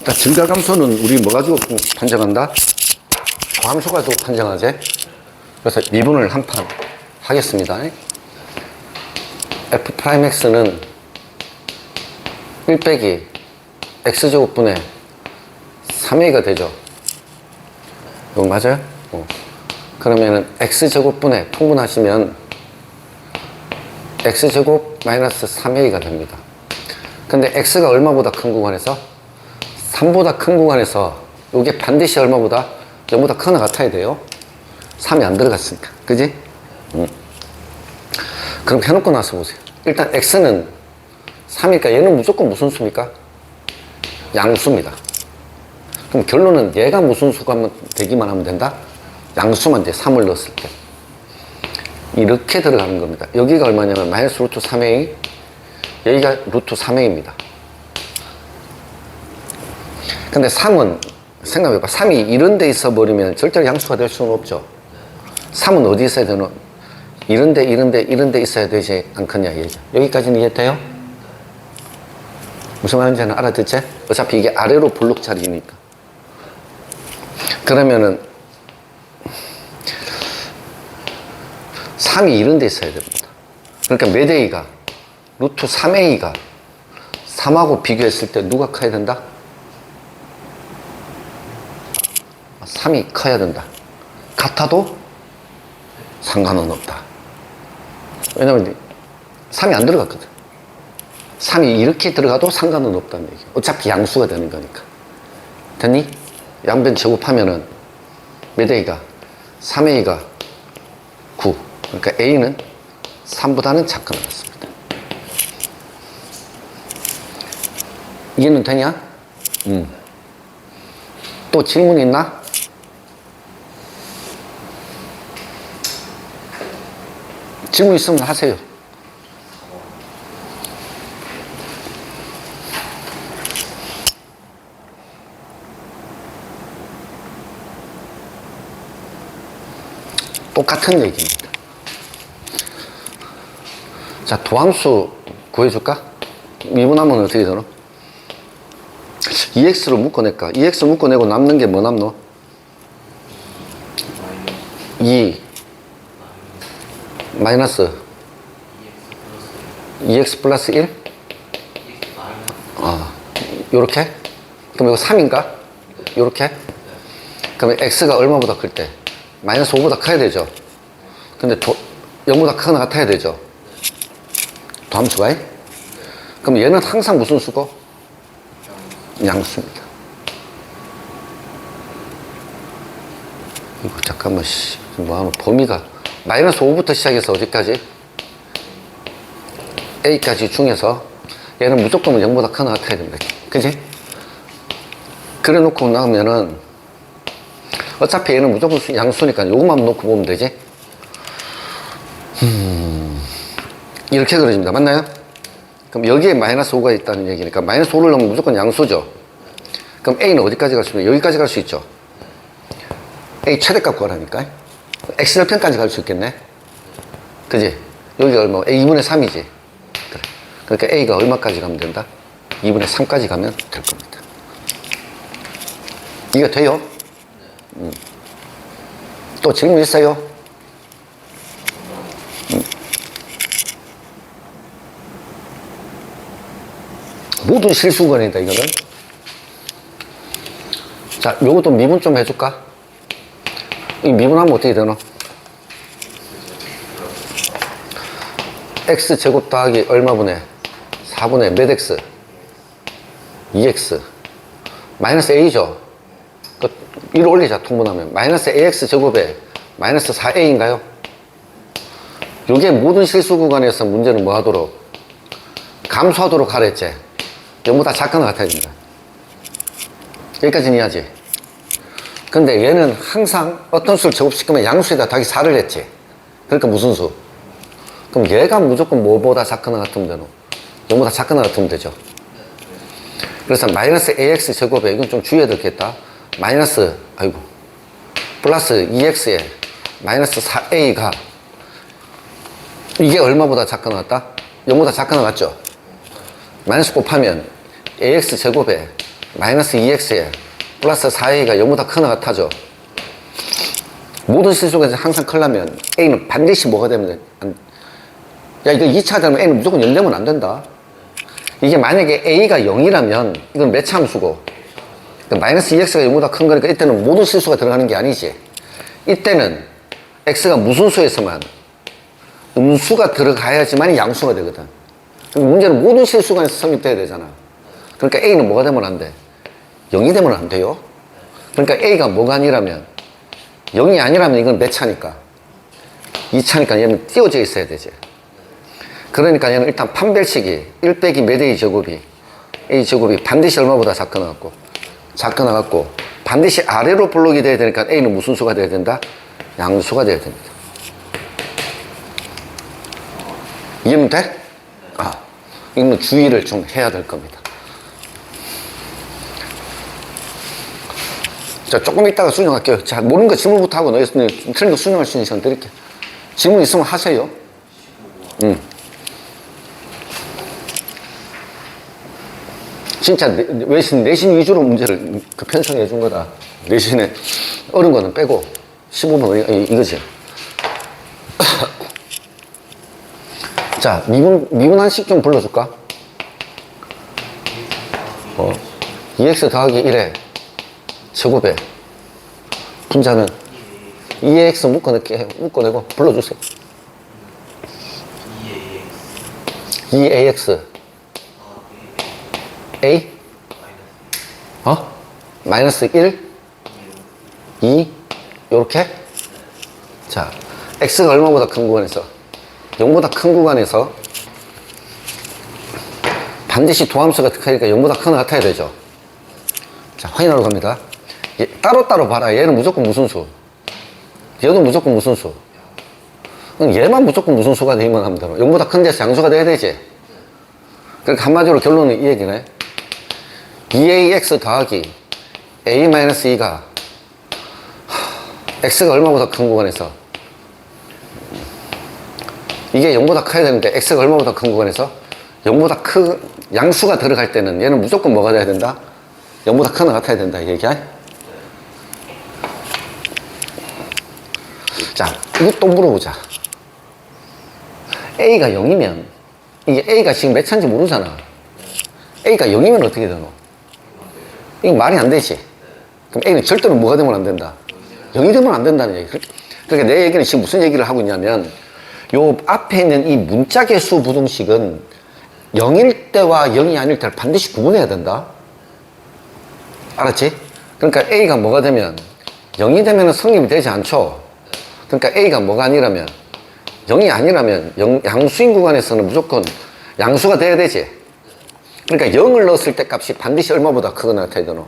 자, 증가감소는 우리 뭐 가지고 판정한다? 함수 가지고 판정하지? 그래서 미분을 한 판 하겠습니다. f'x는 1 빼기 x제곱분의 3a가 되죠. 이거 맞아요? 그러면은 x제곱분의 통분하시면 x제곱 마이너스 3a가 됩니다. 근데 x가 얼마보다 큰 구간에서? 3보다 큰 구간에서 이게 반드시 얼마보다? 0보다 크거나 같아야 돼요. 3이 안 들어갔으니까. 그지? 그럼 해놓고 나서 보세요. 일단 x는 3이니까 얘는 무조건 무슨 수입니까? 양수입니다. 그럼 결론은 얘가 무슨 수가 되기만 하면 된다? 양수만 이제 3을 넣었을 때. 이렇게 들어가는 겁니다. 여기가 얼마냐면 마이너스 루트 3a, 여기가 루트 3a입니다. 근데 3은 생각해봐. 3이 이런 데 있어 버리면 절대로 양수가 될 수는 없죠. 3은 어디 있어야 되노? 이런 데 있어야 되지 않겠냐 얘기죠. 여기까지는 이해돼요? 무슨 말인지는 알아듣지? 어차피 이게 아래로 블록짜리니까. 그러면은 3이 이런 데 있어야 됩니다. 그러니까 몇 a가? 루트 3a가 3하고 비교했을 때 누가 커야 된다? 3이 커야 된다. 같아도 상관은 없다. 왜냐면 3이 안 들어갔거든. 3이 이렇게 들어가도 상관은 없다는 얘기야. 어차피 양수가 되는 거니까. 됐니? 양변 제곱하면은 몇 a가? 3a가 9. 그러니까 a는 3보다는 작거나 같습니다. 이해는 되냐? 또 질문 있나? 질문 있으면 하세요. 똑같은 얘기입니다. 자, 도함수 구해줄까? 미분하면 어떻게 되노? 2x로 묶어낼까? 2x 묶어내고 남는 게 뭐 남노? 2 마이너스 2x 플러스 1? 요렇게? 그럼 이거 3인가? 요렇게? 그러면 x가 얼마보다 클 때? 마이너스 5보다 커야 되죠. 근데 0보다 크거나 같아야 되죠. 도함수가. 그럼 얘는 항상 무슨 수고? 양수입니다. 이거 잠깐만, 뭐하노? 범위가 마이너스 5부터 시작해서 어디까지? a까지 중에서 얘는 무조건 0보다 크거나 같아야 된다. 그지? 그래 놓고 나오면은 어차피 얘는 무조건 양수니까 요것만 놓고 보면 되지. 이렇게 그려집니다. 맞나요? 그럼 여기에 마이너스 5가 있다는 얘기니까 마이너스 5를 넣으면 무조건 양수죠. 그럼 a는 어디까지 갈 수 있나요? 여기까지 갈 수 있죠. a 최대값 구하라니까. x절편까지 갈 수 있겠네. 그지? 여기가 얼마? a 2분의 3이지. 그래. 그러니까 a가 얼마까지 가면 된다? 2분의 3까지 가면 될 겁니다. 이거 돼요? 또 질문 있어요? 모든 실수건이다 이거는. 자, 요것도 미분 좀 해줄까? 이 미분하면 어떻게 되나? x제곱 더하기 얼마분의 4분의 몇 x? 2x 마이너스 a죠. 위로 올리자. 통분하면 마이너스 ax 제곱에 마이너스 4a인가요? 요게 모든 실수 구간에서 문제는 뭐 하도록? 감소하도록 하랬지. 0보다 작거나 같아야 된다. 여기까지는 이해하지? 근데 얘는 항상 어떤 수를 제곱시키면 양수에다 더하기 4를 했지. 그러니까 무슨 수? 그럼 얘가 무조건 뭐보다 작거나 같으면 되노? 0보다 작거나 같으면 되죠. 그래서 마이너스 ax 제곱에, 이건 좀 주의해야 되겠다. 마이너스, 플러스 2x에 마이너스 4a가 이게 얼마보다 작거나 같다? 0보다 작거나 같죠? 마이너스 곱하면 ax 제곱에 마이너스 2x에 플러스 4a가 0보다 크나 같아져. 모든 실수가 항상 크려면 a는 반드시 뭐가 되면 돼? 야, 이거 2차 되면 a는 무조건 0 되면 안 된다. 이게 만약에 a가 0이라면 이건 몇 차 함수고, 그러니까 마이너스 2x가 0보다 큰 거니까 이때는 모든 실수가 들어가는 게 아니지. 이때는 x가 무슨 수에서만 음수가 들어가야지만 양수가 되거든. 그럼 문제는 모든 실수간에서 성립돼야 되잖아. 그러니까 a는 뭐가 되면 안 돼? 0이 되면 안 돼요. 그러니까 a가 뭐가 아니라면, 0이 아니라면 이건 몇 차니까? 2차니까 얘는 띄워져 있어야 되지. 그러니까 얘는 일단 판별식이 1 빼기 몇 a 제곱이 a 제곱이 반드시 얼마보다 작거나같고 반드시 아래로 블록이 돼야 되니까 a는 무슨 수가 돼야 된다? 양수가 돼야 됩니다. 이해는 돼? 이거는 주의를 좀 해야 될 겁니다. 자, 조금 이따가 수정할게요. 자, 모르는 거 질문부터 하고 틀린 거 수정할 수 있는 시간 드릴게요. 질문 있으면 하세요. 진짜 내신 위주로 문제를 편성해 준 거다. 내신에 어려운 거는 빼고 15번 이거지. 자, 미분한식 좀 불러줄까? 2x 더하기 1에 제곱에 분자는 2ax 묶어내고 불러주세요. 2ax a? 마이너스 1? 2? 요렇게? 자, x가 얼마보다 큰 구간에서 0보다 큰 구간에서 반드시 도함수가 크니까 0보다 크나 같아야 되죠. 자, 확인하러 갑니다. 따로따로 봐라. 얘는 무조건 무슨 수? 얘도 무조건 무슨 수? 얘만 무조건 무슨 수가 되기만 하면 되나? 0보다 큰 데서 양수가 돼야 되지. 그러니까 한마디로 결론은 이 얘기네. 2ax 더하기 a-2가 x가 얼마보다 큰 구간에서 이게 0보다 커야 되는데 x가 얼마보다 큰 구간에서 0보다 큰 양수가 들어갈 때는 얘는 무조건 뭐가 돼야 된다? 0보다 크나 같아야 된다 이 얘기야. 자, 이거 또 물어보자. a가 0이면 이게 a가 지금 몇 차인지 모르잖아. a가 0이면 어떻게 되노? 이거 말이 안 되지. 그럼 a는 절대로 뭐가 되면 안 된다? 0이 되면 안 된다는 얘기. 그러니까 내 얘기는 지금 무슨 얘기를 하고 있냐면 요 앞에 있는 이 문자계수 부등식은 0일 때와 0이 아닐 때를 반드시 구분해야 된다. 알았지? 그러니까 a가 뭐가 되면 0이 되면 성립이 되지 않죠. 그러니까 a가 뭐가 아니라면 0이 아니라면 양수인 구간에서는 무조건 양수가 돼야 되지. 그러니까 0을 넣었을 때 값이 반드시 얼마보다 크거나 같아야 되노?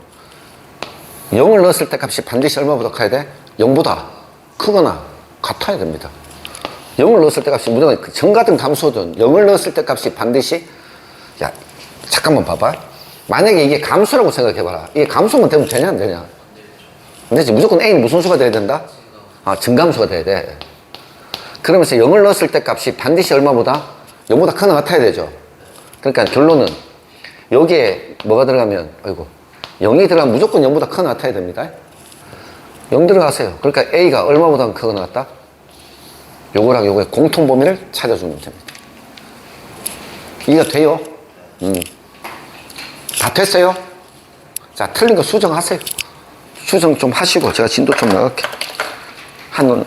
0을 넣었을 때 값이 반드시 얼마보다 커야 돼? 0보다 크거나 같아야 됩니다. 0을 넣었을 때 값이 무조건 정같은 감수든 0을 넣었을 때 값이 반드시 야 잠깐만 봐봐. 만약에 이게 감수라고 생각해봐라. 이게 감수만 되면 되냐 안 되냐? 안 되지. 무조건 a는 무슨 수가 돼야 된다? 증감수가 돼야 돼. 그러면서 0을 넣었을 때 값이 반드시 얼마보다? 0보다 크거나 같아야 되죠. 그러니까 결론은 여기에 뭐가 들어가면 0이 들어가면 무조건 0보다 크거나 같아야 됩니다. 0 들어가세요. 그러니까 a가 얼마보다 크거나 같다? 요거랑 요거의 공통 범위를 찾아주면 됩니다. 이해가 돼요? 다 됐어요? 자, 틀린 거 수정하세요. 수정 좀 하시고 제가 진도 좀 나갈게. 한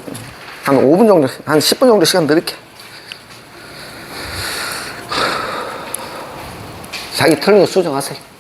5분 정도, 한 10분 정도 시간 드릴게. 자기 틀린 거 수정하세요.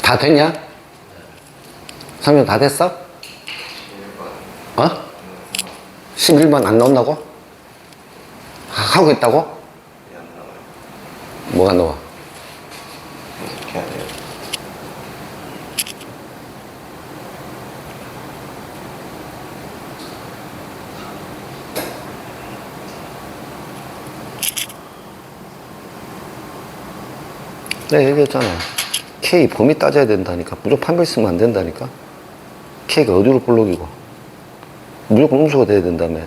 다 됐냐? 성명 다 됐어? 어? 11번 안 나온다고? 하고 있다고? 뭐가 나와? 어떻게 해야 돼요? 내가 얘기했잖아. K 범위 따져야 된다니까. 무조건 판별 쓰면 안 된다니까. K가 어디로 볼록이고. 무조건 음수가 돼야 된다며.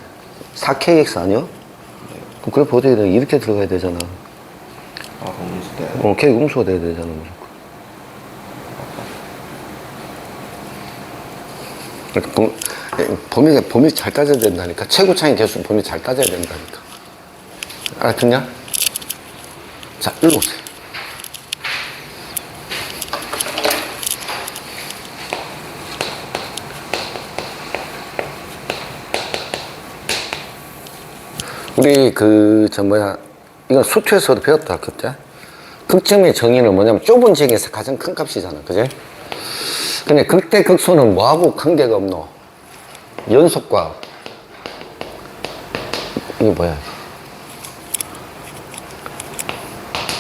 4KX 아니야? 그럼 그래프 어떻게 돼? 이렇게 들어가야 되잖아. 아, 그럼 있을 때. K 음수가 돼야 되잖아, 무조건. 그러니까 범위 잘 따져야 된다니까. 최고 차이 개수 범위 잘 따져야 된다니까. 알았냐? 자, 일로 오세요. 우리 이건 수투에서도 배웠다 그때. 극점의 정의는 뭐냐면 좁은 지역에서 가장 큰 값이잖아, 그지? 근데 극대 극소는 뭐하고 관계가 없노? 연속과 이게 뭐야?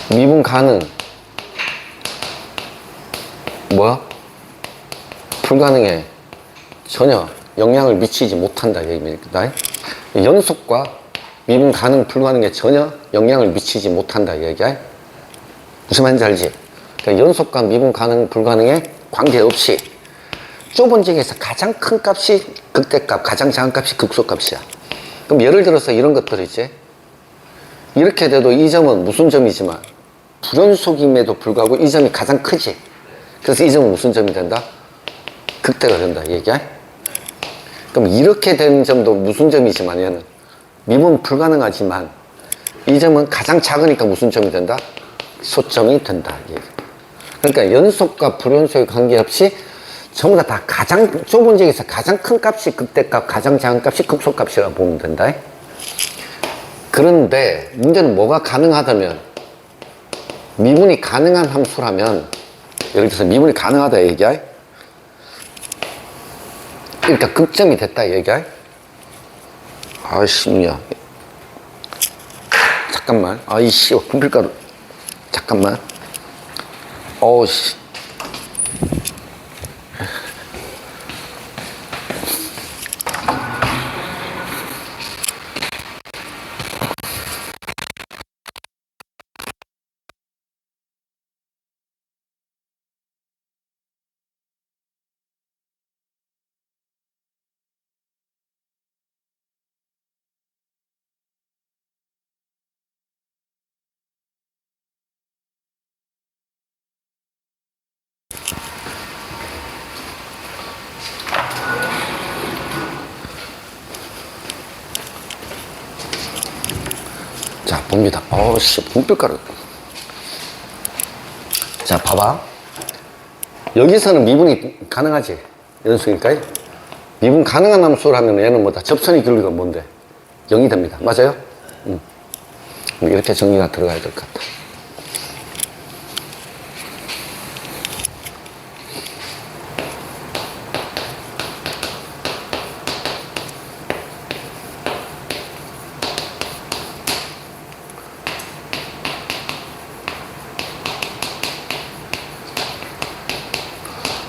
미분 가능 뭐야? 불가능해. 전혀 영향을 미치지 못한다 얘기입니다. 연속과 미분 가능 불가능에 전혀 영향을 미치지 못한다 이 얘기야. 무슨 말인지 알지? 그러니까 연속과 미분 가능 불가능에 관계없이 좁은 지역에서 가장 큰 값이 극대값, 가장 작은 값이 극소값이야. 그럼 예를 들어서 이런 것들 있지. 이렇게 돼도 이 점은 무슨 점이지만 불연속임에도 불구하고 이 점이 가장 크지. 그래서 이 점은 무슨 점이 된다? 극대가 된다 이 얘기야. 그럼 이렇게 된 점도 무슨 점이지만 얘는 미분 불가능하지만 이 점은 가장 작으니까 무슨 점이 된다? 소점이 된다 이 얘기. 그러니까 연속과 불연속에 관계없이 전부 다 가장 좁은 지역에서 가장 큰 값이 극대값, 가장 작은 값이 극소값이라고 보면 된다. 그런데 문제는 뭐가 가능하다면, 미분이 가능한 함수라면, 예를 들어서 미분이 가능하다 얘기야. 그러니까 극점이 됐다 얘기야. 아이씨야. 잠깐만. 아이씨, 분필가루. 잠깐만. 어우씨. 자, 봅니다. 어우씨, 분필가루. 자, 봐봐. 여기서는 미분이 가능하지. 연수니까. 미분 가능한 함수라면 얘는 뭐다? 접선의 길이가 뭔데? 0이 됩니다. 맞아요? 이렇게 정리가 들어가야 될 것 같다.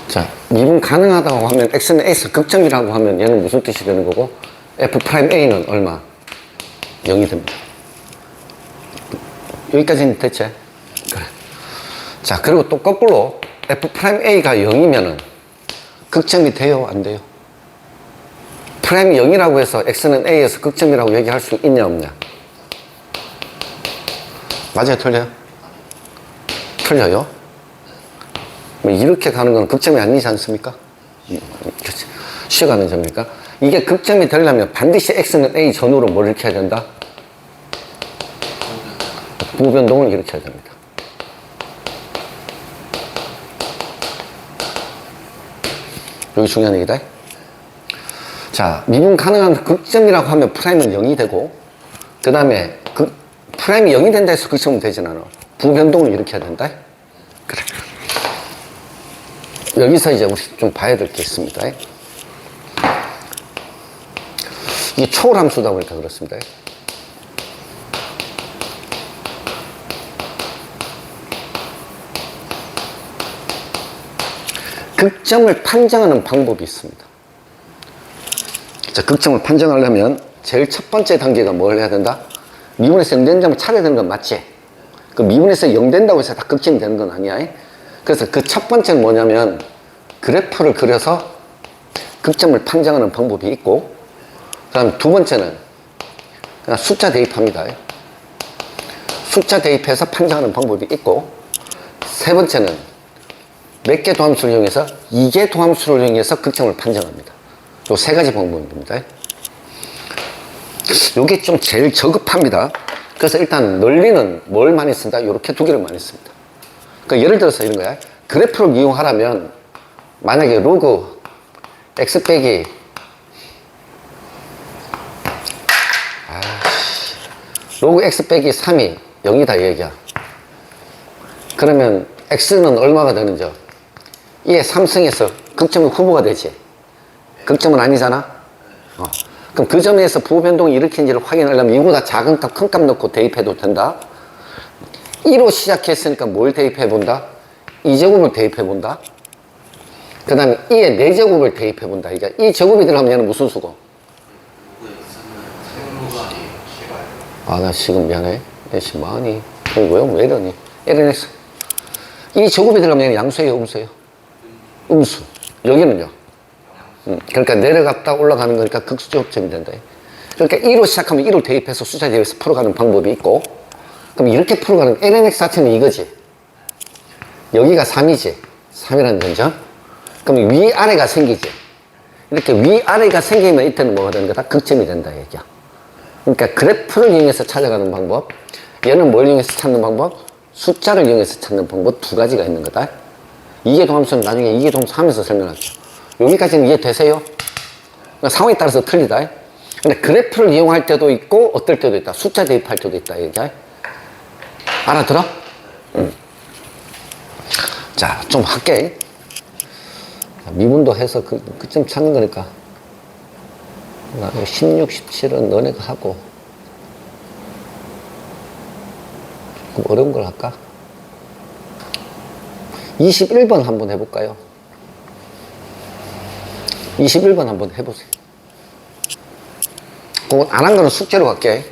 자, 미분 가능하다고 하면 x는 x 극점이라고 하면 얘는 무슨 뜻이 되는 거고 f'a는 얼마? 0이 됩니다. 여기까지는 됐지? 그래. 자, 그리고 또 거꾸로 f'a가 0이면은 극점이 돼요? 안 돼요? 프라임이 0이라고 해서 x는 a에서 극점이라고 얘기할 수 있냐 없냐? 맞아요? 틀려요? 틀려요? 이렇게 가는 건 극점이 아니지 않습니까? 그렇지. 쉬어가는 점이니까. 이게 극점이 되려면 반드시 x는 a 전후로 뭘 일으켜야 된다? 부변동을 일으켜야 됩니다. 여기 중요한 얘기다. 자, 미분 가능한 극점이라고 하면 프라임은 0이 되고, 그 다음에 프라임이 0이 된다 해서 극점은 되진 않아. 부변동을 일으켜야 된다. 그래. 여기서 이제 우리 좀 봐야 될 게 있습니다. 이게 초월함수다 보니까 그렇습니다. 극점을 판정하는 방법이 있습니다. 자, 극점을 판정하려면 제일 첫 번째 단계가 뭘 해야 된다? 미분에서 0 된 점을 찾아야 되는 건 맞지? 그 미분에서 0 된다고 해서 다 극점이 되는 건 아니야. 그래서 그 첫 번째는 뭐냐면 그래프를 그려서 극점을 판정하는 방법이 있고, 그 다음 두 번째는 그냥 숫자 대입합니다. 숫자 대입해서 판정하는 방법이 있고, 세 번째는 몇 개 도함수를 이용해서 2개 도함수를 이용해서 극점을 판정합니다. 요 세 가지 방법입니다. 요게 좀 제일 저급합니다. 그래서 일단 논리는 뭘 많이 쓴다? 이렇게 두 개를 많이 씁니다. 그러니까 예를 들어서 이런 거야. 그래프를 이용하려면 만약에 로그 x 빼기 로그 x 빼기 3이 0이다 이 얘기야. 그러면 x는 얼마가 되는지 이에 3승에서 극점은 후보가 되지. 극점은 아니잖아. 그럼 그 점에서 부호변동이 일으킨지를 확인하려면 이보다 작은 값, 큰 값 넣고 대입해도 된다. 1로 시작했으니까 뭘 대입해 본다? 2제곱을 대입해 본다. 그 다음에 2의 4제곱을 대입해 본다. 그러니까 이 제곱이 들어가면 얘는 무슨 수고? 아, 나 지금 미안해. 애씨 많이. 왜 이러니? 이러냈어. 이 제곱이 들어가면 얘는 양수예요, 음수예요? 음수. 여기는요? 그러니까 내려갔다 올라가는 거니까 극수접점이 된다. 그러니까 2로 시작하면 2를 대입해서 숫자 대입해서 풀어가는 방법이 있고, 그럼 이렇게 풀어가는 lnx 자체는 이거지. 여기가 3이지. 3이라는 점점. 그럼 위아래가 생기지. 이렇게 위아래가 생기면 이때는 뭐가 되는 거다? 극점이 된다, 얘기야. 그러니까 그래프를 이용해서 찾아가는 방법, 얘는 뭘 이용해서 찾는 방법? 숫자를 이용해서 찾는 방법 두 가지가 있는 거다. 이해동함수는 나중에 이해동함수 하면서 설명할게요. 여기까지는 이해되세요? 그러니까 상황에 따라서 틀리다. 근데 그래프를 이용할 때도 있고 어떨 때도 있다. 숫자 대입할 때도 있다, 얘기야. 알아들어? 자, 좀 할게. 미분도 해서 그점 찾는 거니까. 16, 17은 너네가 하고. 그럼 어려운 걸 할까? 21번 한번 해볼까요? 21번 한번 해보세요. 그건 안 한 거는 숙제로 갈게.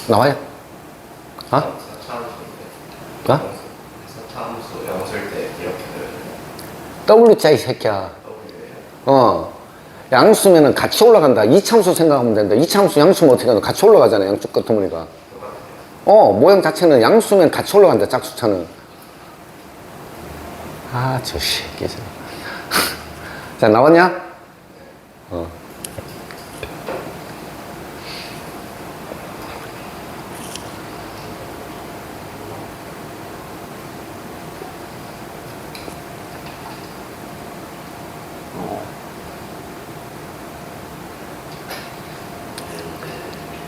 나와요? 어? 어? 4차함수 0 쓸 때 이렇게 되거든요. W자 이 새끼야. 양수면은 같이 올라간다. 이차함수 생각하면 된다. 이차함수 양수면 어떻게 하나 같이 올라가잖아. 양쪽 끝머리가. 모양 자체는 양수면 같이 올라간다. 짝수차는. 아, 저 새끼. 자, 나왔냐?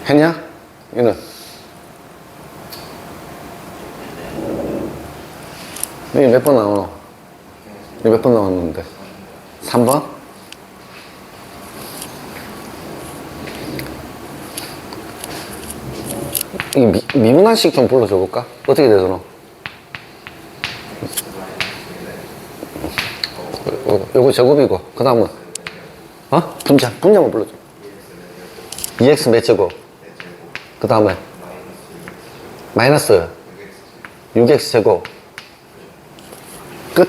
했냐? 이는 이게 몇 번 나오노? 이게 몇 번 나왔는데? 3번? 이 미분한식 좀 불러줘 볼까? 어떻게 되더노? 요거 제곱이고 그 다음은 분자만 불러줘. 2x 몇 제곱? 그 다음에 마이너스 6x 제곱. 끝.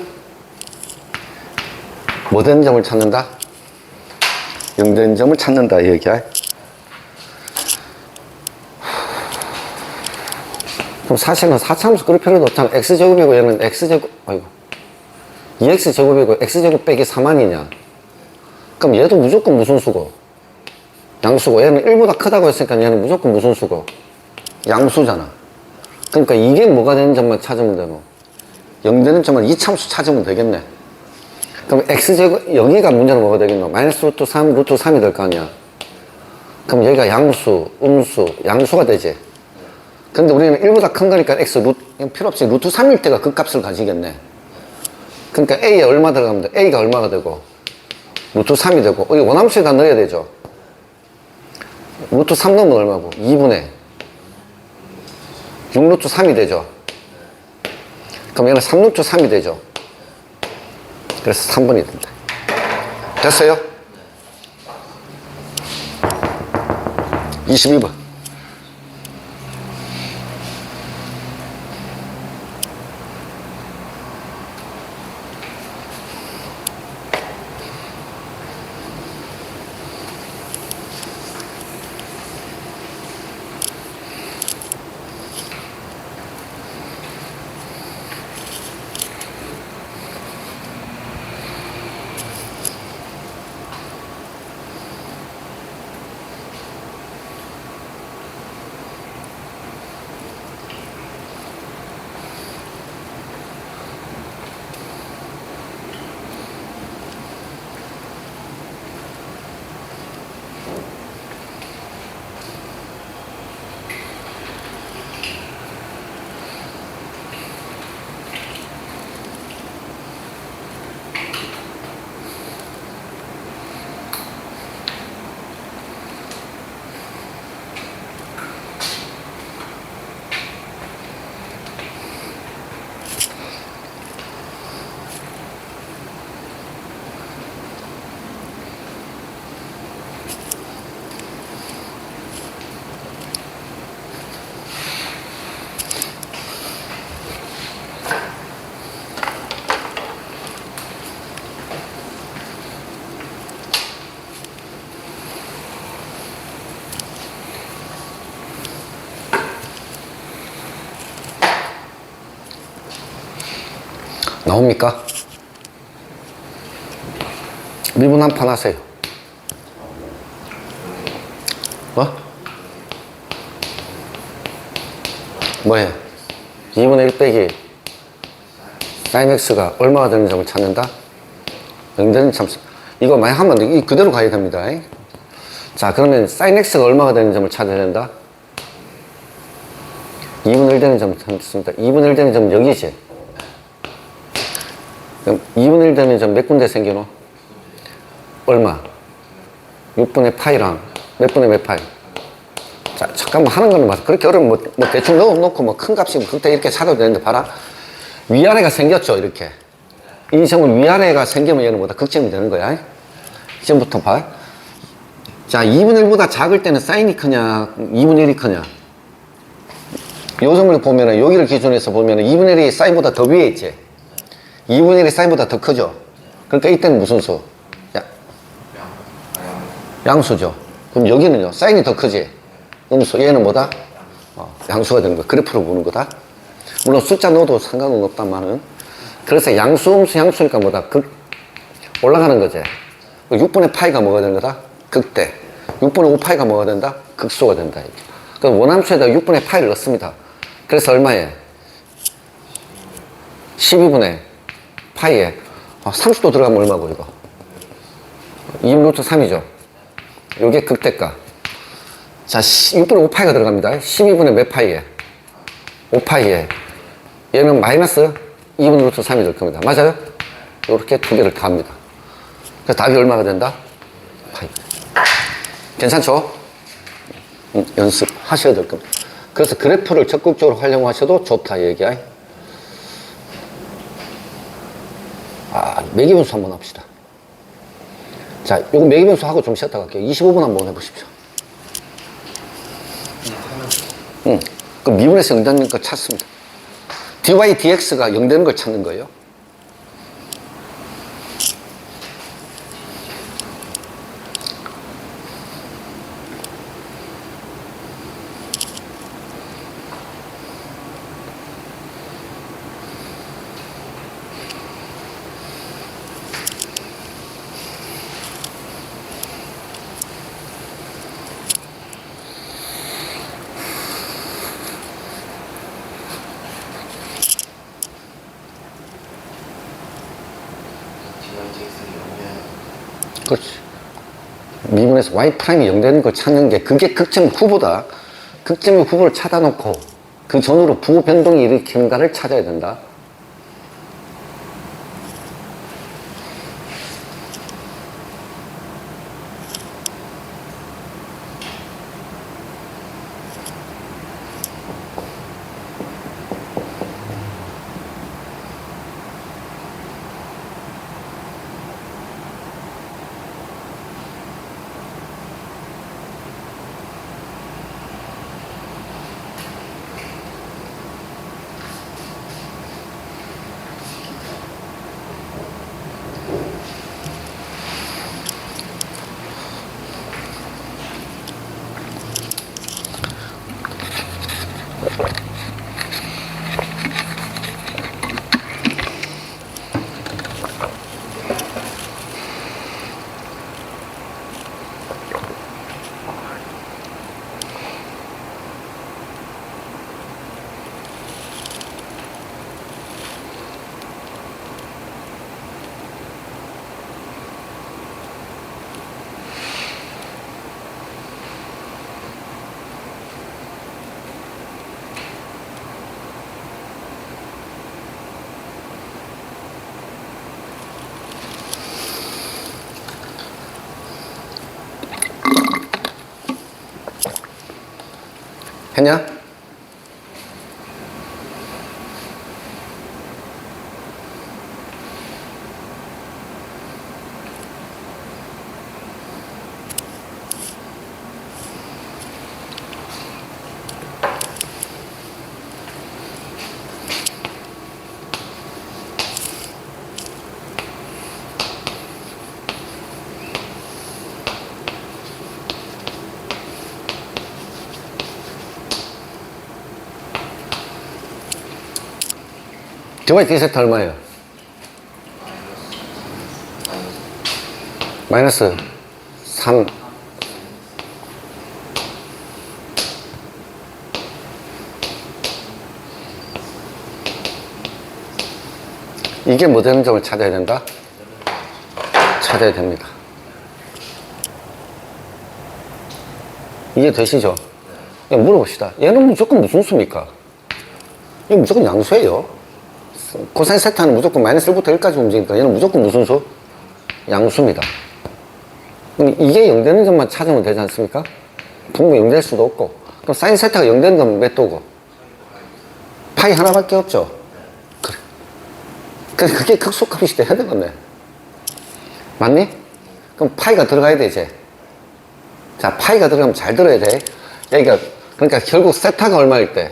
뭐 되는 점을 찾는다? 0 되는 점을 찾는다 이 얘기야. 그럼 사실은 4차함수 그럴 필요도 없잖아. x제곱이고 얘는 x제곱, 아이고 2x제곱이고 x제곱 빼기 3만이냐. 그럼 얘도 무조건 무슨 수고? 양수고. 얘는 1보다 크다고 했으니까 얘는 무조건 무슨 수고? 양수잖아. 그러니까 이게 뭐가 되는 점만 찾으면 되노? 0 되는 점을 이참수 찾으면 되겠네. 그럼 x제곱, 여기가 문제는 뭐가 되겠노? 마이너스 루트 3, 루트 3이 될 거 아니야. 그럼 여기가 양수, 음수, 양수가 되지. 근데 우리는 1보다 큰 거니까 x 루트, 필요 없이 루트 3일 때가 그 값을 가지겠네. 그러니까 a에 얼마 들어가면 돼? a가 얼마가 되고 루트 3이 되고, 여기 원함수에다 넣어야 되죠. 루트 3 넣으면 얼마고? 2분의 6루트 3이 되죠. 그럼 얘는 3루트 3이 되죠. 그래서 3번이 된다. 됐어요? 22번. 나옵니까? 미분 한 판 하세요. 뭐? 뭐해? 2분의 1 빼기 sin x가 얼마가 되는 점을 찾는다? 0 되는 점. 이거 많이 하면 이 그대로 가야 됩니다. 자, 그러면 sin x가 얼마가 되는 점을 찾아야 된다? 2분의 1 되는 점을 찾습니다. 2분의 1 되는 점은 여기지. 그럼 2분의 1 되는 점 몇 군데 생겨노? 얼마? 6분의 파이랑 몇 분의 몇 파이? 자, 잠깐만 하는 거는 맞아. 그렇게 어려우면 뭐 대충 넣어놓고 뭐 큰 값이면 그때 이렇게 찾아도 되는데 봐라. 위아래가 생겼죠, 이렇게. 이 점은 위아래가 생기면 얘는 뭐다? 극점이 되는 거야. 지금부터 봐. 자, 2분의 1보다 작을 때는 사인이 크냐, 2분의 1이 크냐. 요 점을 보면은, 여기를 기준해서 보면은 2분의 1이 사인보다 더 위에 있지. 2분의 1이 사인보다 더 크죠. 그러니까 이때는 무슨 수? 양수죠. 그럼 여기는요, 사인이 더 크지. 음수, 얘는 뭐다? 양수가 되는 거야. 그래프로 보는 거다. 물론 숫자 넣어도 상관은 없다만은. 그래서 양수, 음수, 양수니까 뭐다? 올라가는 거지. 6분의 파이가 뭐가 되는 거다? 극대. 6분의 5 파이가 뭐가 된다? 극소가 된다. 그럼 원함수에다 6분의 파이를 넣습니다. 그래서 얼마에? 12분의 파이에 30도 들어가면 얼마고, 이거? 2루트 3이죠. 요게 극대가. 자, 6분의 5파이가 들어갑니다. 12분의 몇 파이에? 5파이에. 얘는 마이너스 2분의 루트 3이 될 겁니다. 맞아요? 이렇게 두 개를 다 합니다. 그래서 답이 얼마가 된다? 파이. 괜찮죠? 연습하셔야 될 겁니다. 그래서 그래프를 적극적으로 활용하셔도 좋다, 이 얘기야. 매기분수 한번 합시다. 자, 요거 매기분수 하고 좀 쉬었다 갈게요. 25분 한번 해보십시오. 그럼 미분에서 0 되는 걸 찾습니다. dy dx가 0 되는 걸 찾는 거예요. 그렇지. 미분에서 y 프라임이 0 되는 걸 찾는 게 그게 극점 후보다. 극점의 후보를 찾아놓고 그 전후로 부호 변동이 일으키는가를 찾아야 된다. 했냐? dy d세타 얼마예요? 마이너스 3. 이게 뭐 되는 점을 찾아야 된다? 찾아야 됩니다. 이해 되시죠? 그냥 물어봅시다. 얘는 무조건 무슨 수입니까? 이거 무조건 양수예요. 코사인 세타는 무조건 마이너스 1부터 1까지 움직이니까 얘는 무조건 무슨 수? 양수입니다. 이게 0 되는 점만 찾으면 되지 않습니까? 분명 0 될 수도 없고. 그럼 사인 세타가 0 되는 건 몇 도고? 파이 하나밖에 없죠? 그래. 그게 극소값이 돼야 되겠네. 맞니? 그럼 파이가 들어가야 돼, 이제. 자, 파이가 들어가면 잘 들어야 돼. 여기가, 그러니까 결국 세타가 얼마일 때?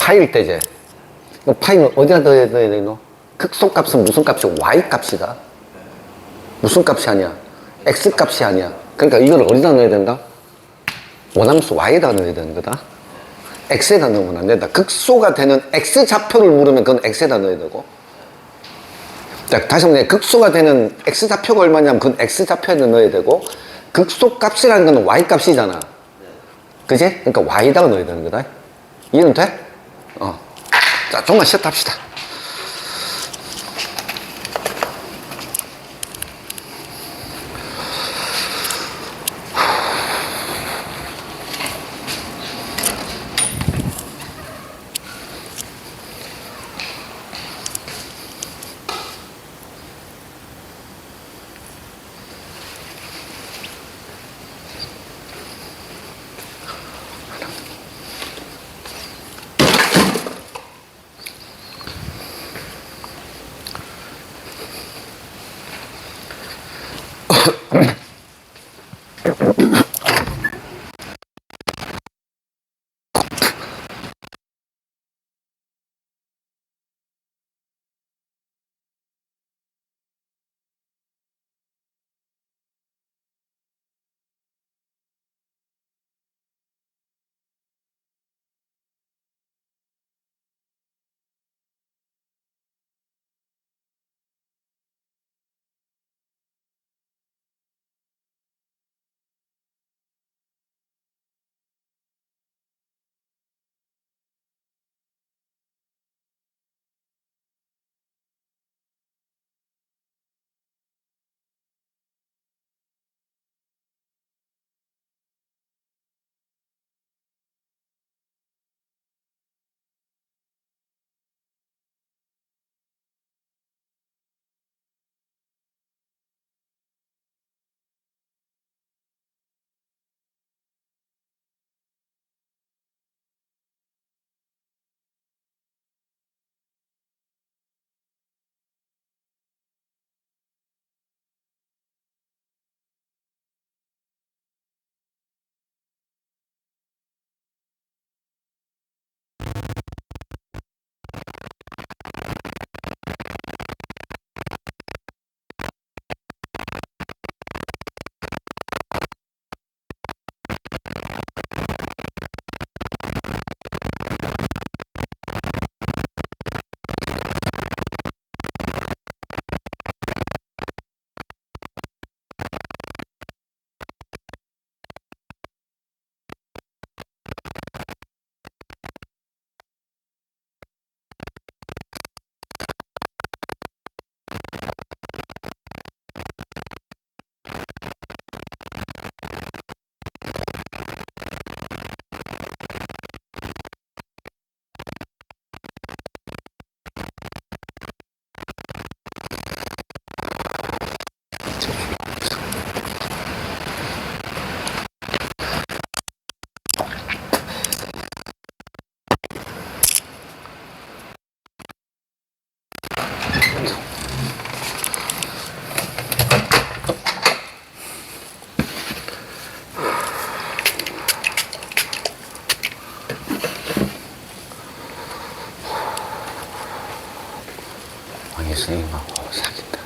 파일 때 이제 파이는 어디다 넣어야 돼? 너? 극소값은 무슨 값이고 y 값이다. 무슨 값이 아니야? x 값이 아니야. 그러니까 이걸 어디다 넣어야 된다? 원함수 y에다 넣어야 되는 거다. x에다 넣으면 안 된다. 극소가 되는 x 좌표를 물으면 그건 x에다 넣어야 되고. 자, 다시 한번 극소가 되는 x 좌표가 얼마냐면 그건 x 좌표에다 넣어야 되고, 극소 값이라는 건 y 값이잖아. 그지? 그러니까 y에다가 넣어야 되는 거다. 이해는 돼? 자, 조금만 쉬었다 합시다. 선생님하고 사귄다.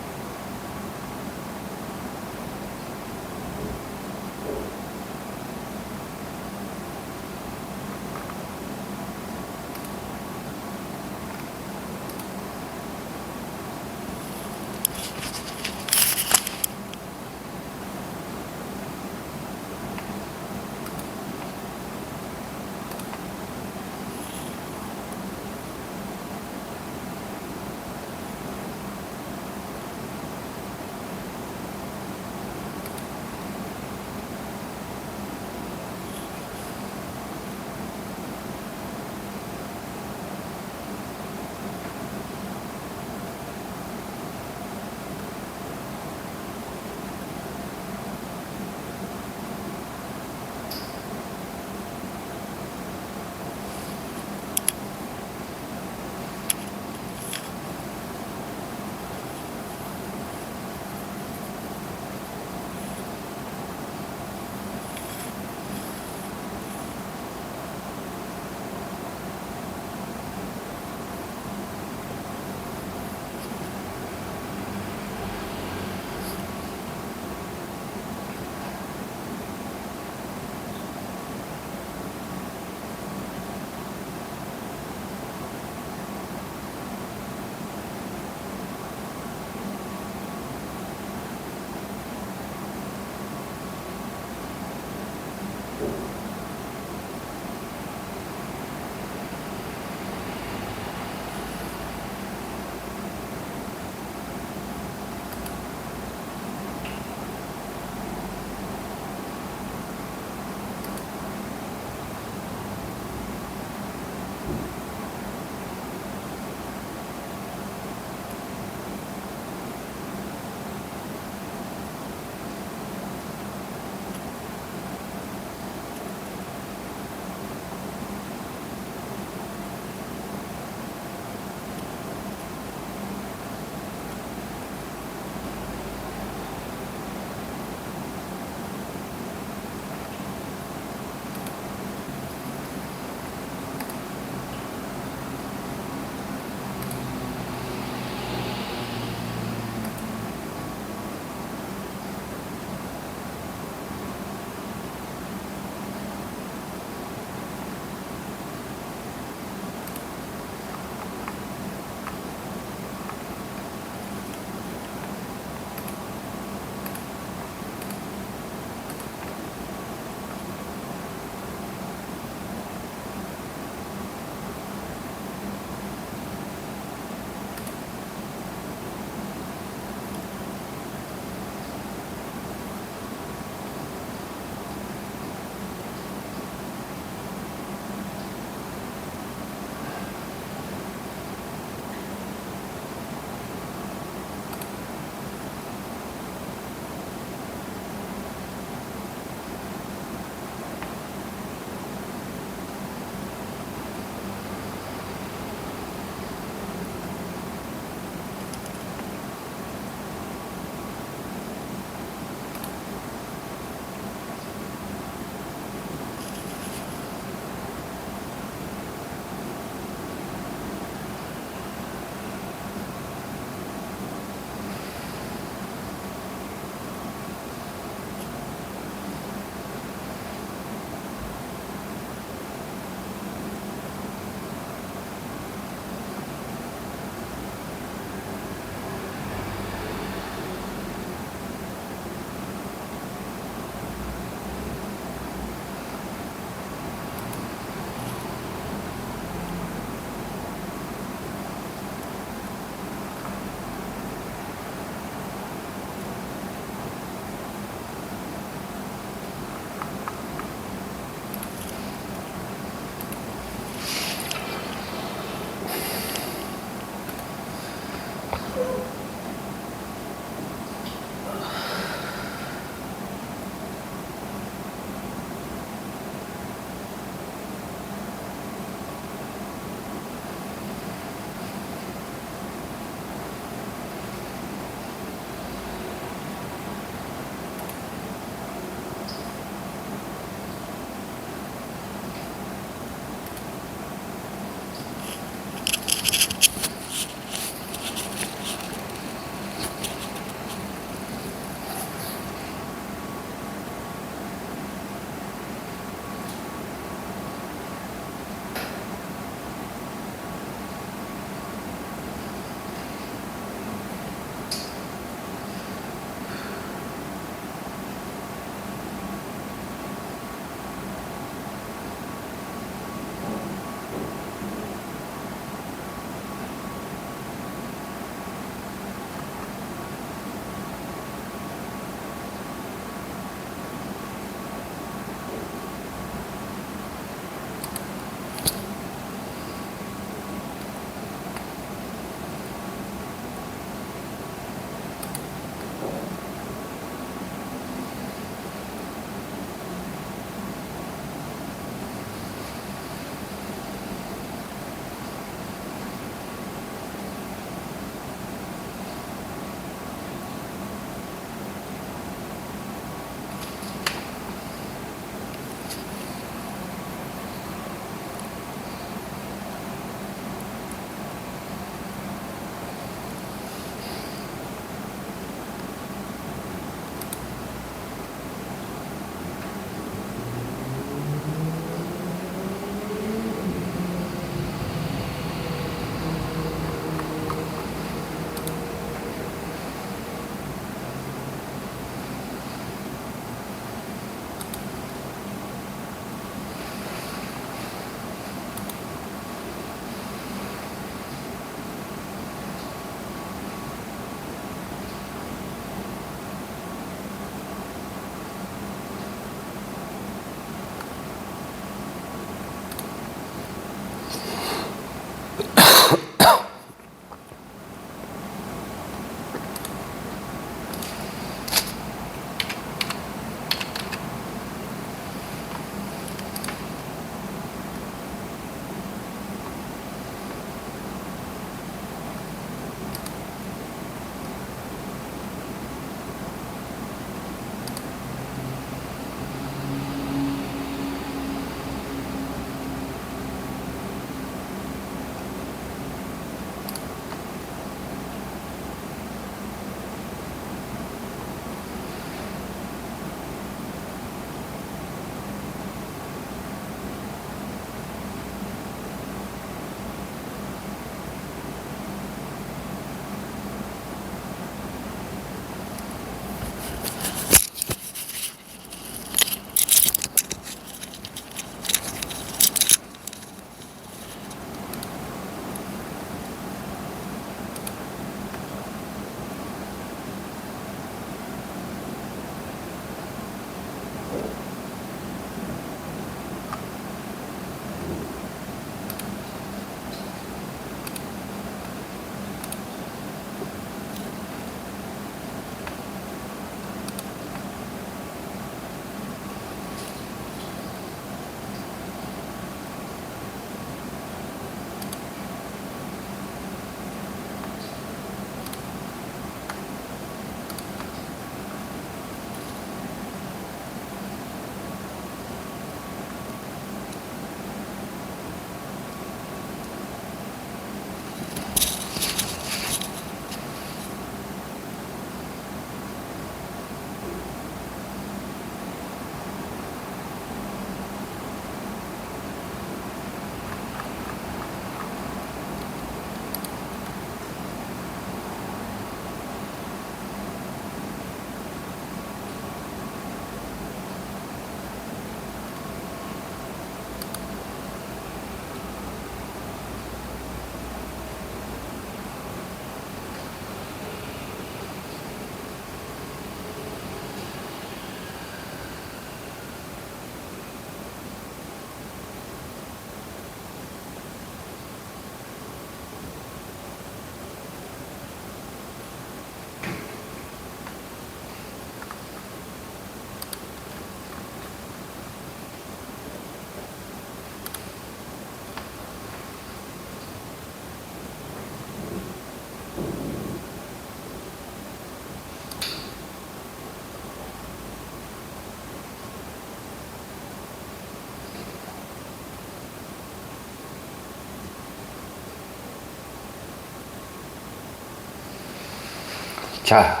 자,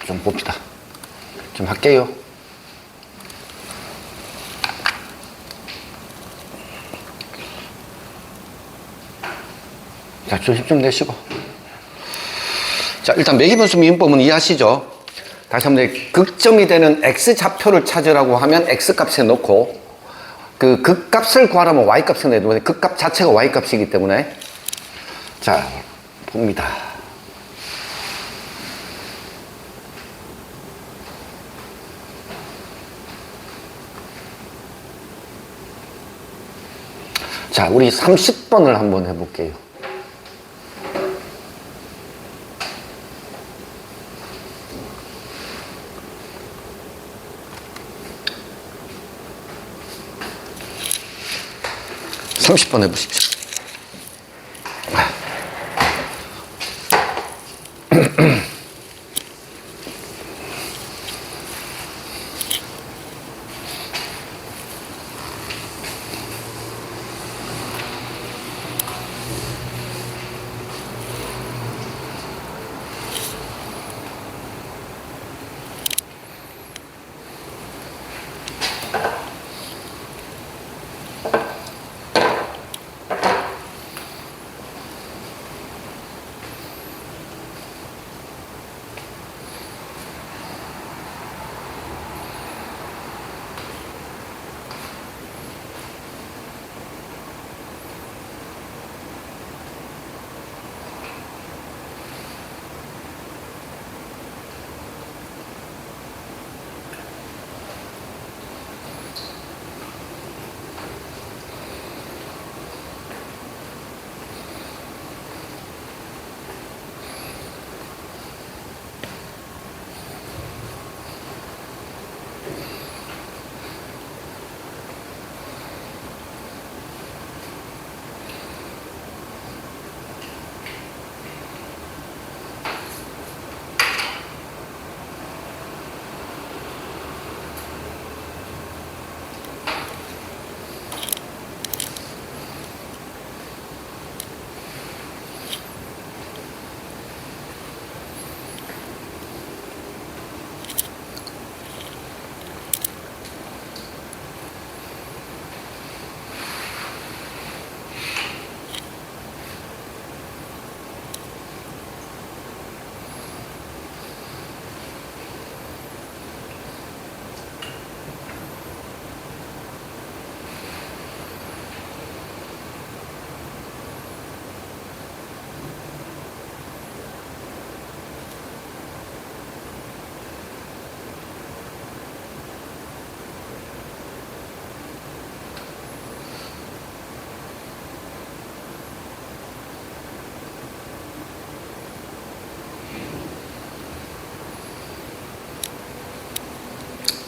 좀 봅시다. 좀 할게요. 자, 조심 좀 내시고. 자, 일단 매기분수 미분법은 이해하시죠? 다시 한번 극점이 되는 x좌표를 찾으라고 하면 x값에 넣고, 그 극값을 구하라면 y값에 내도 돼. 극값 자체가 y값이기 때문에. 자, 봅니다. 자, 우리 30번을 한번 해볼게요. (30번) 해보십시오.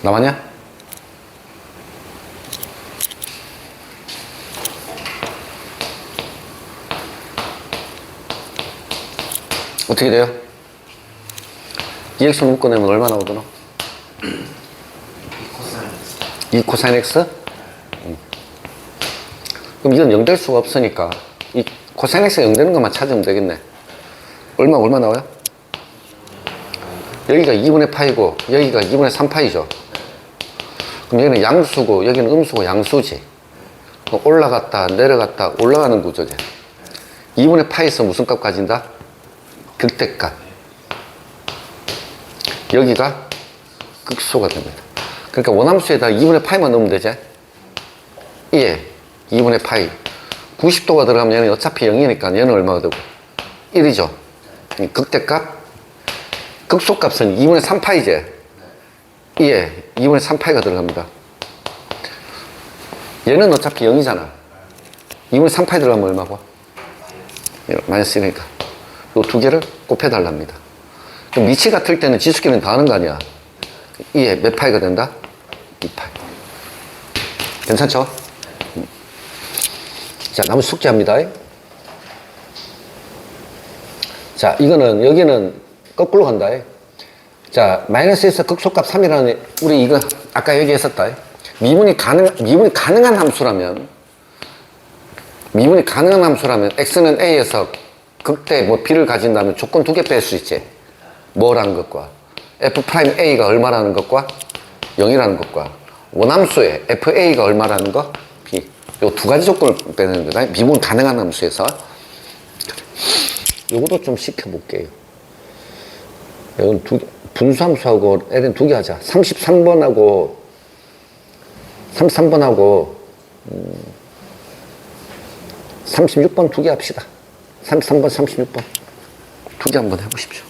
나왔냐? 어떻게 돼요? 2x 묶어내면 얼마 나오더라? 2 코사인 x? 그럼 이건 0 될 수가 없으니까 이 코사인 x가 0 되는 것만 찾으면 되겠네. 얼마 나와요? 여기가 2분의 파이고 여기가 2분의 3파이죠. 그럼 여기는 양수고 여기는 음수고 양수지. 올라갔다 내려갔다 올라가는 구조지. 2분의 파이에서 무슨 값 가진다? 극대값. 여기가 극소가 됩니다. 그러니까 원함수에다 2분의 파이만 넣으면 되지? 예, 2분의 파이. 90도가 들어가면 얘는 어차피 0이니까 얘는 얼마가 되고? 1이죠. 극대값. 극소값은 2분의 3파이지? 예, 2분의 3파이가 들어갑니다. 얘는 어차피 0이잖아. 2분의 3파이 들어가면 얼마고? 마이너스 1이니까. 요 두 개를 곱해달랍니다. 그럼 미치 같을 때는 지수끼리는 다 하는 거 아니야? 예, 몇 파이가 된다? 2파이. 괜찮죠? 자, 나머지 숙제합니다. 자, 이거는, 여기는 거꾸로 간다. 자, 마이너스에서 극소값 3이라는, 우리 이거 아까 얘기했었다. 미분이 가능한 함수라면, x는 a에서 극대 뭐 b를 가진다면 조건 두 개 뺄 수 있지. 뭐라는 것과 f 프라임 a가 얼마라는 것과 0이라는 것과 원함수의 fa가 얼마라는 거 b 요 두 가지 조건을 빼는 거다. 미분 가능한 함수에서 요것도 좀 시켜볼게요. 이건 분수함수하고 ln 두 개 하자. 33번하고 36번 두 개 합시다. 33번, 36번 두 개 한번 해보십시오.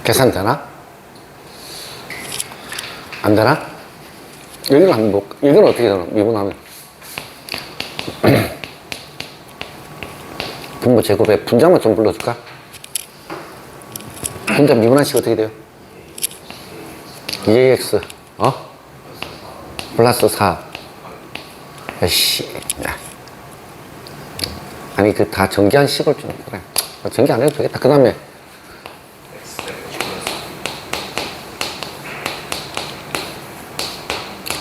계산되나? 안 되나? 여기는 한번 볼까? 이건 어떻게 되나? 미분하면. 분모 제곱에 분자만 좀 불러줄까? 분자 미분한식 어떻게 돼요? 2ax, 플러스 4. 야씨. 야. 아니, 그 다 전기한 식을 좀, 그래. 전기 안 해도 되겠다. 그 다음에,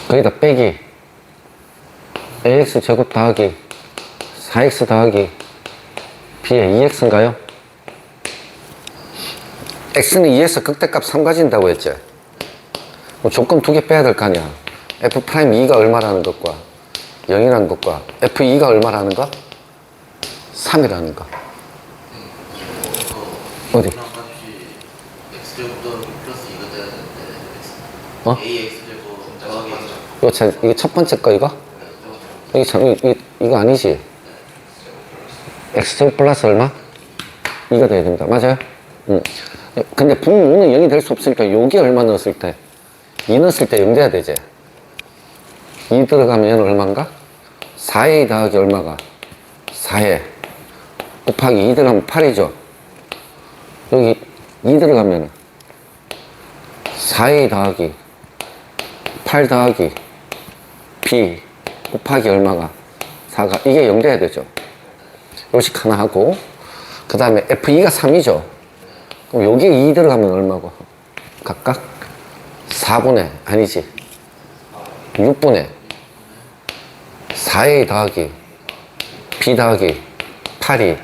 거기다 빼기. ax 제곱 더하기 4x 더하기 b의 2x인가요? x는 2에서 극대값 3 가진다고 했지? 뭐 조건 2개 빼야 될 거 아니야. f'2가 얼마라는 것과 0이라는 것과 f2가 얼마라는 거? 3이라는 거. 어디? x제곱 더하기 플러스 2가 돼야 되는데 ax제곱 더하기 이거 첫 번째 거 이거? 이거 아니지? x제곱 플러스 얼마? 2가 돼야 된다. 맞아요? 응. 근데 분모는 0이 될 수 없으니까 여기 얼마 넣었을 때? 2 넣었을 때 0 돼야 되지? 2 들어가면 얘는 얼마인가? 4a 더하기 얼마가? 4에 곱하기 2 들어가면 8이죠? 여기 2 들어가면 4a 더하기 8 더하기 b 곱하기 얼마가? 4가 이게 0 돼야 되죠? 요식 하나 하고 그 다음에 f2가 3이죠? 그럼 여기에 2 들어가면 얼마고? 각각 4분의 아니지 6분의 4a 더하기 b 더하기 8이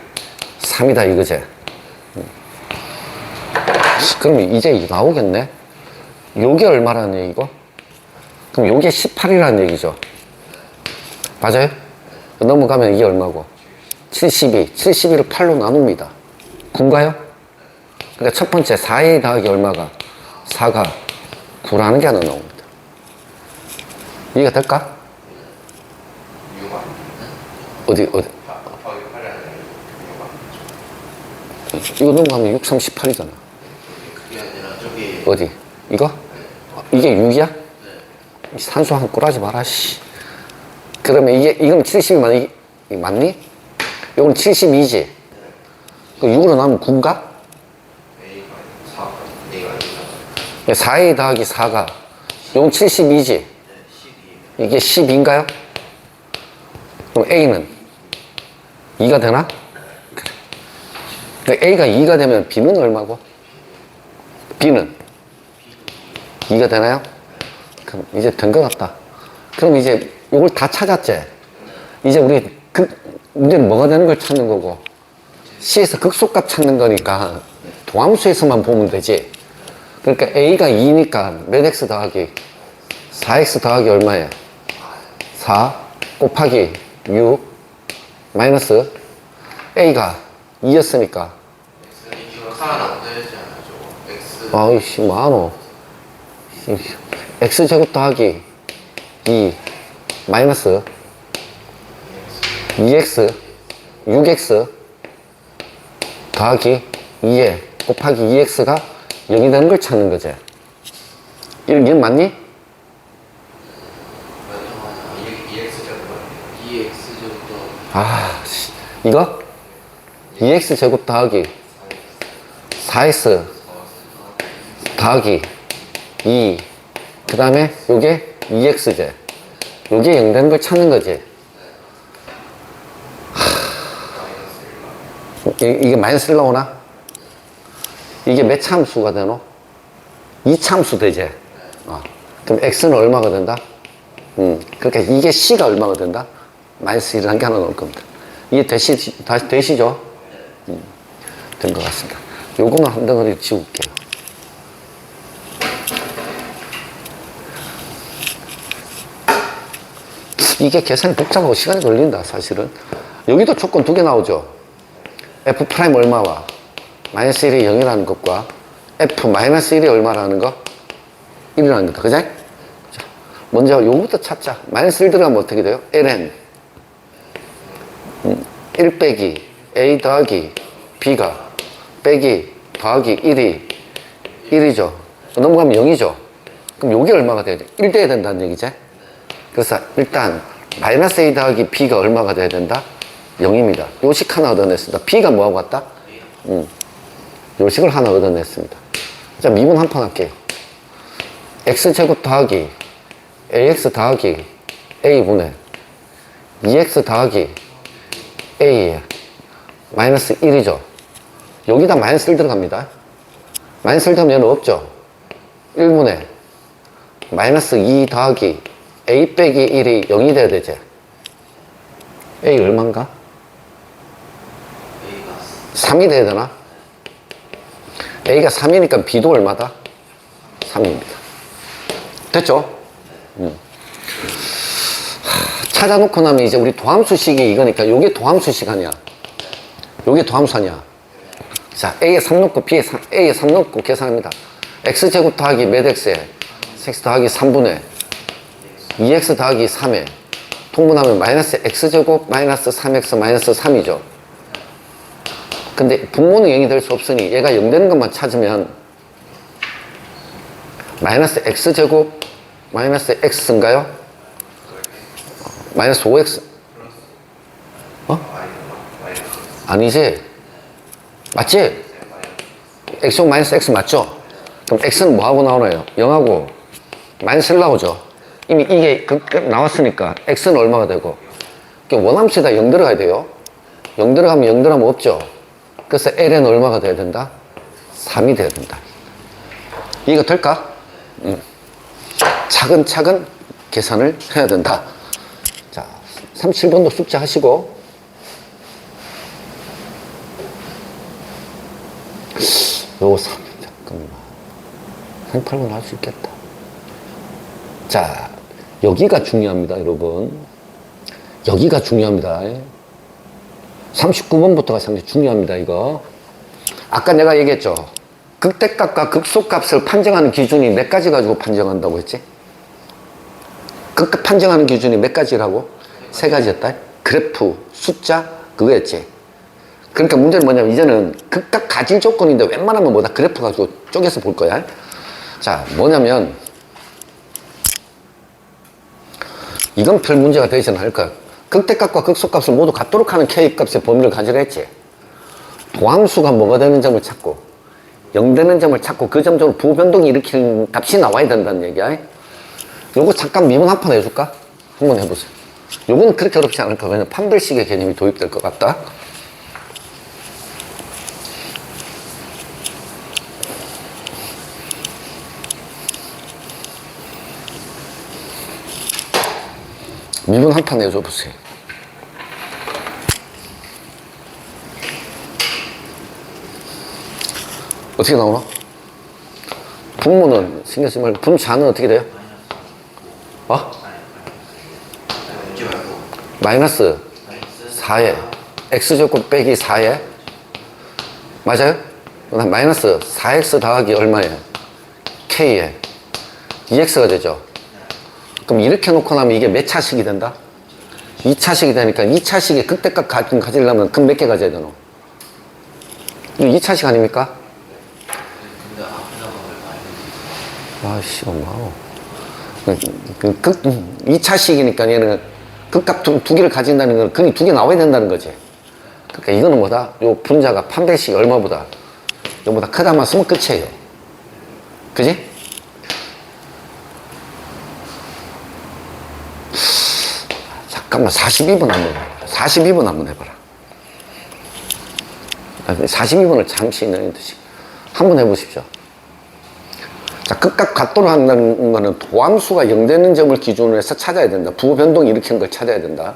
3이다 이거지? 그럼 이제 나오겠네? 요게 얼마라는 얘기고? 그럼 요게 18이라는 얘기죠? 맞아요? 넘어가면 이게 얼마고? 72. 72를 8로 나눕니다. 9인가요? 그러니까 첫 번째 4a 더하기 얼마가? 4가 9라는 게 하나 나옵니다. 이해가 될까? 어디? 곱하기 8이 아니라 이거 넘어가면 6, 3, 18이잖아. 그게 아니라 저기 어디? 이거? 이게 6이야? 산수 한 꼴하지 마라, 씨. 그러면 이건 70이 맞니? 맞니? 이건 72지? 그 6으로 나면 9인가? A가 4, A가 아니라 4a 더하기 4가 이건 72지? 이게 12인가요? 그럼 a는 2가 되나? 그래. a가 2가 되면 b는 얼마고? b는 2가 되나요? 그럼 이제 된 것 같다. 그럼 이제 이걸 다 찾았지? 이제 우리 문제는 뭐가 되는 걸 찾는 거고 C에서 극소값 찾는 거니까 도함수에서만 보면 되지. 그러니까 A가 2니까 몇 X 더하기 4X 더하기 얼마야? 4 곱하기 6 마이너스 A가 2였으니까 이거 하나 안 되지 않아 저거 x 아이씨 많어. X제곱 더하기 2 마이너스 2X 6X 더하기 2에 곱하기 2X가 0이 되는 걸 찾는 거지. 이게 맞니? EX제곱 더하기 아, 씨. 이거? 2X 제곱 더하기 4X 더하기 2. 그 다음에 요게 2X제. 요게 0 되는 걸 찾는 거지. 이게 마이너스 1 나오나? 이게 몇 참수가 되노? 2참수 되지? 그럼 X는 얼마가 된다? 그러니까 이게 C가 얼마가 된다? 마이너스 1이라는 게 하나 나올 겁니다. 이게 다시 되시죠? 된 것 같습니다. 요거만 한 덩어리 지울게요. 이게 계산이 복잡하고 시간이 걸린다, 사실은. 여기도 조건 2개 나오죠? F' 얼마와 마이너스 1이 0이라는 것과 F 마이너스 1이 얼마라는 거? 1이라는 거다. 그죠? 자, 먼저 요거부터 찾자. 마이너스 1 들어가면 어떻게 돼요? ln 1 빼기 a 더하기 b가 빼기 더하기 1이 1이죠. 넘어가면 0이죠. 그럼 요게 얼마가 돼야 돼? 1 돼야 된다는 얘기지. 그래서 일단 마이너스 A 더하기 B가 얼마가 돼야 된다? 0입니다. 요식 하나 얻어냈습니다. B가 뭐하고 같다? 요식을 하나 얻어냈습니다. 자, 미분 한 판 할게요. X제곱 더하기 AX 더하기 A분의 2X 더하기 A 마이너스 1이죠. 여기다 마이너스 1 들어갑니다. 마이너스 1 들어가면 얘는 없죠. 1분의 마이너스 2 더하기 A 빼기 1이 0이 돼야 되지. A 얼마인가? A가 3이 돼야 되나? A가 3이니까 B도 얼마다? 3입니다. 됐죠? 찾아놓고 나면 이제 우리 도함수식이 이거니까 요게 도함수식 아니야? 요게 도함수 아니야? 자, A에 3 넣고 A에 3 넣고 계산합니다. X제곱 더하기 몇 X에? X 더하기 3분의 2X 더하기 3에 통분하면 마이너스 X제곱 마이너스 3X 마이너스 3이죠. 근데 분모는 0이 될 수 없으니 얘가 0 되는 것만 찾으면 마이너스 X제곱 마이너스 X인가요? 마이너스 5X 아니지? 맞지? X제곱 마이너스 X 맞죠? 그럼 X는 뭐하고 나오나요? 0하고 마이너스 1 나오죠. 이미 이게 나왔으니까 X는 얼마가 되고 원함수에다 0 들어가야 돼요. 0 들어가면 0 들어가면 없죠. 그래서 L은 얼마가 돼야 된다? 3이 돼야 된다. 이해가 될까? 차근차근 계산을 해야 된다. 자, 37번도 숙제 하시고 요 3, 잠깐만 38번 할 수 있겠다. 자, 여기가 중요합니다, 여러분. 여기가 중요합니다. 39번부터가 상당히 중요합니다, 이거. 아까 내가 얘기했죠. 극대값과 극소값을 판정하는 기준이 몇 가지 가지고 판정한다고 했지? 극값 판정하는 기준이 몇 가지라고? 3가지였다. 그래프, 숫자, 그거였지. 그러니까 문제는 뭐냐면 이제는 극값 가질 조건인데 웬만하면 뭐다 그래프 가지고 쪼개서 볼 거야. 자, 뭐냐면 이건 별 문제가 되지는 않을 거야. 극대값과 극소값을 모두 같도록 하는 K값의 범위를 가지려 했지. 도함수가 뭐가 되는 점을 찾고 0 되는 점을 찾고 그 점적으로 부변동이 일으키는 값이 나와야 된다는 얘기야. 요거 잠깐 미분 한 판 해줄까? 한번 해보세요. 요거는 그렇게 어렵지 않을 거야. 왜냐면 판별식의 개념이 도입될 것 같다. 미분 한 판 내줘 보세요. 어떻게 나오나? 분모는 신경 쓰지 말고 분자는 어떻게 돼요? 어? 문제 말고 마이너스 4에 x제곱 빼기 4에 맞아요? 그다음 마이너스 4x 더하기 얼마예요? k에 2x가 되죠. 그럼 이렇게 놓고 나면 이게 몇 차식이 된다? 2차식이 되니까 2차식의 극대값 가지려면 그 몇 개 가져야 되노? 이거 2차식 아닙니까? 근데 앞에다가 왜 아씨, 엄마오. 2차식이니까 얘는 극값 두 개를 가진다는 건 근이 2개 나와야 된다는 거지. 그러니까 이거는 뭐다? 요 분자가 판별식이 얼마보다? 요보다 크다만 쓰면 끝이에요. 그지? 잠깐만 42번 한번 해봐라. 42번 한번 해봐라. 42번을 잠시 넣는 듯이 한번 해보십시오. 자, 극값 각도로 한다는 거는 도함수가 0 되는 점을 기준으로 해서 찾아야 된다. 부변동 일으키는 걸 찾아야 된다.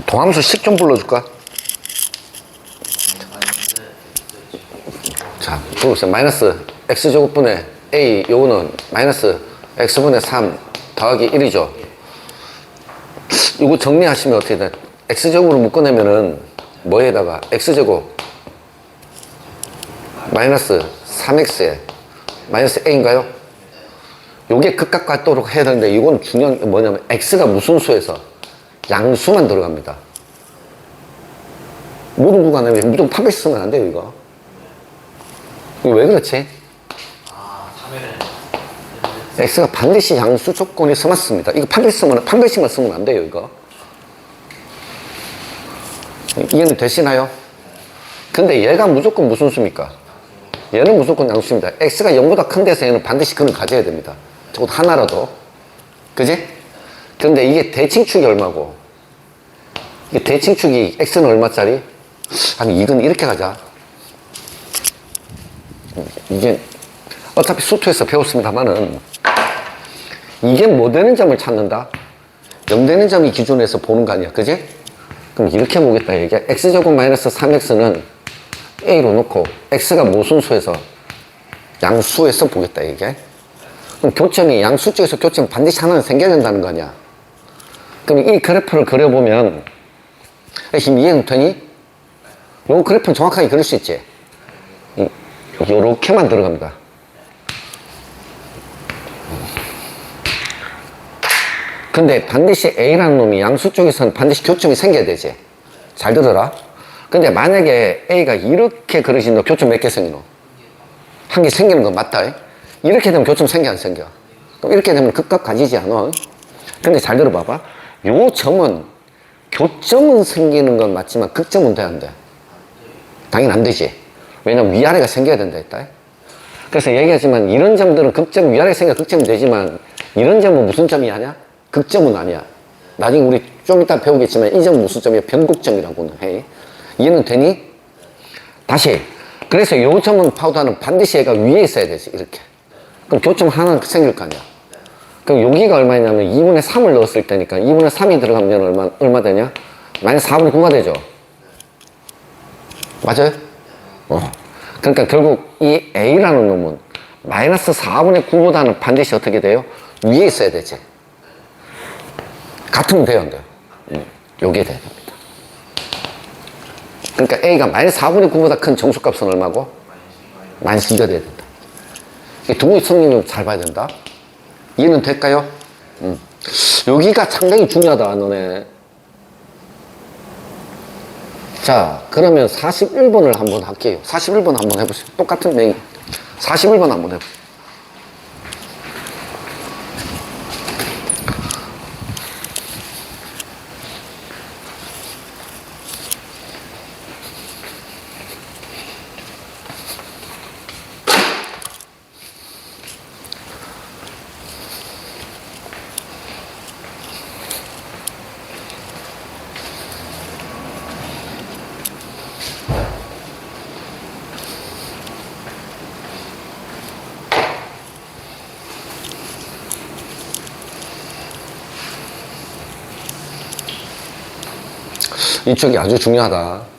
동함수식 좀 불러줄까? 마이너스 자, 불러보세요. 마이너스 x제곱분의 a, 요거는 마이너스 x분의 3 더하기 1이죠. 이거 정리하시면 어떻게 돼? x제곱으로 묶어내면은 뭐에다가 x제곱 마이너스 3x에 마이너스 a인가요? 요게 극각 같도록 해야 되는데 이건 중요한 게 뭐냐면 x가 무슨 수에서 양수만 들어갑니다. 모든 구간에 무조건 판별식 쓰면 안 돼요, 이거. 이거 왜 그렇지? 아 3일은 x가 반드시 양수 조건에서만 씁니다. 이거 판별식만 쓰면 안 돼요, 이거. 이해는 되시나요? 근데 얘가 무조건 무슨 수입니까? 얘는 무조건 양수입니다. x가 0보다 큰 데서 얘는 반드시 근을 가져야 됩니다. 적어도 하나라도. 그지? 근데 이게 대칭축이 얼마고? 이게 대칭축이 x는 얼마짜리? 아니, 이건 이렇게 가자. 이게 어차피 수투에서 배웠습니다만은 이게 뭐 되는 점을 찾는다? 0 되는 점이 기준에서 보는 거 아니야, 그지? 그럼 이렇게 보겠다, 이게. x제곱 마이너스 3x는 a로 놓고 x가 무슨 수에서? 양수에서 보겠다, 이게. 그럼 교점이 양수 쪽에서 교점 반드시 하나는 생겨야 된다는 거 아니야. 그럼 이 그래프를 그려보면 지금 이해는 되니? 요 그래프는 정확하게 그릴 수 있지? 요렇게만 들어갑니다. 근데 반드시 A라는 놈이 양수 쪽에서는 반드시 교점이 생겨야 되지. 잘 들어라. 근데 만약에 A가 이렇게 그려진 너 교점 몇 개 생기노? 한 개 생기는 건 맞다. 이렇게 되면 교점 생겨 안 생겨? 그럼 이렇게 되면 극각 가지지 않아? 근데 잘 들어봐봐. 요 점은 교점은 생기는 건 맞지만 극점은 돼야 안 돼? 당연히 안 되지. 왜냐면 위아래가 생겨야 된다 했다. 그래서 얘기하지만 이런 점들은 극점, 위아래 생겨 극점이 되지만 이런 점은 무슨 점이 아니야? 극점은 아니야. 나중에 우리 좀 이따 배우겠지만 이 점은 무슨 점이야? 변곡점이라고는 해. 이해는 되니? 다시. 그래서 요 점은 파우더는 반드시 얘가 위에 있어야 되지. 이렇게. 그럼 교점 하나 생길 거 아니야. 그럼 여기가 얼마냐면 2분의 3을 넣었을 때니까 2분의 3이 들어가면 얼마 되냐? 마이너스 4분의 9가 되죠. 맞아요? 그러니까 결국 이 A라는 놈은 마이너스 4분의 9보다는 반드시 어떻게 돼요? 위에 있어야 되지. 같으면 돼요, 안 돼요? 요게 돼야 됩니다. 그러니까 A가 마이너스 4분의 9보다 큰 정수값은 얼마고? 마이너스 2가 돼야 된다. 이 동의 성립을 잘 봐야 된다. 이해는 될까요? 여기가 상당히 중요하다, 너네. 자, 그러면 41번을 한번 할게요. 41번 한번 해보세요. 똑같은 맹이. 41번 한번 해보세요. 이쪽이 아주 중요하다.